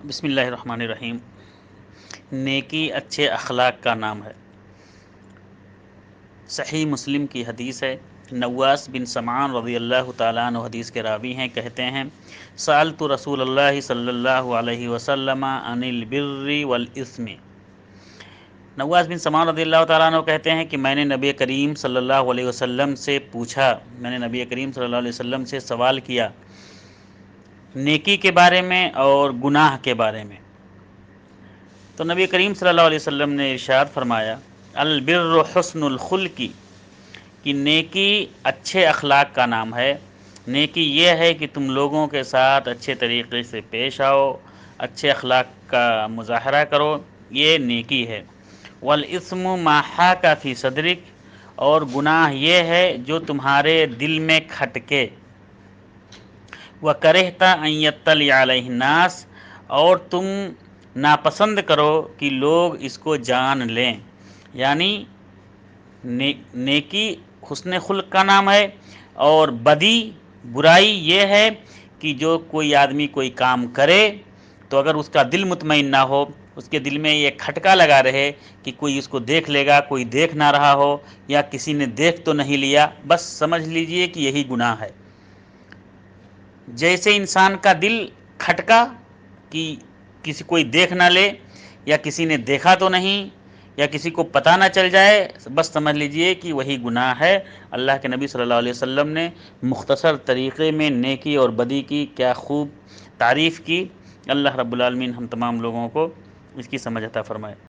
بسم اللہ الرحمن الرحیم۔ نیکی اچھے اخلاق کا نام ہے۔ صحیح مسلم کی حدیث ہے۔ نواس بن سمعان رضی اللہ تعالیٰ عنہ حدیث کے راوی ہیں، کہتے ہیں سألت رسول اللہ صلی اللہ علیہ وسلم عن البر والاسم۔ نواس بن سمعان رضی اللہ تعالیٰ عنہ کہتے ہیں کہ میں نے نبی کریم صلی اللہ علیہ وسلم سے پوچھا، میں نے نبی کریم صلی اللہ علیہ وسلم سے سوال کیا نیکی کے بارے میں اور گناہ کے بارے میں۔ تو نبی کریم صلی اللہ علیہ وسلم نے ارشاد فرمایا البر حسن الخلق، کہ نیکی اچھے اخلاق کا نام ہے۔ نیکی یہ ہے کہ تم لوگوں کے ساتھ اچھے طریقے سے پیش آؤ، اچھے اخلاق کا مظاہرہ کرو، یہ نیکی ہے۔ والاسم ما حاک فی صدرک، اور گناہ یہ ہے جو تمہارے دل میں کھٹکے۔ وکرہت ان یطلع علیہ الناس، اور تم ناپسند کرو کہ لوگ اس کو جان لیں۔ یعنی نیکی حسن خلق کا نام ہے، اور بدی برائی یہ ہے کہ جو کوئی آدمی کوئی کام کرے تو اگر اس کا دل مطمئن نہ ہو، اس کے دل میں یہ کھٹکا لگا رہے کہ کوئی اس کو دیکھ لے گا، کوئی دیکھ نہ رہا ہو، یا کسی نے دیکھ تو نہیں لیا، بس سمجھ لیجئے کہ یہی گناہ ہے۔ جیسے انسان کا دل کھٹکا کہ کسی کوئی دیکھ نہ لے، یا کسی نے دیکھا تو نہیں، یا کسی کو پتہ نہ چل جائے، بس سمجھ لیجئے کہ وہی گناہ ہے۔ اللہ کے نبی صلی اللہ علیہ وسلم نے مختصر طریقے میں نیکی اور بدی کی کیا خوب تعریف کی۔ اللہ رب العالمین ہم تمام لوگوں کو اس کی سمجھ عطا فرمائے۔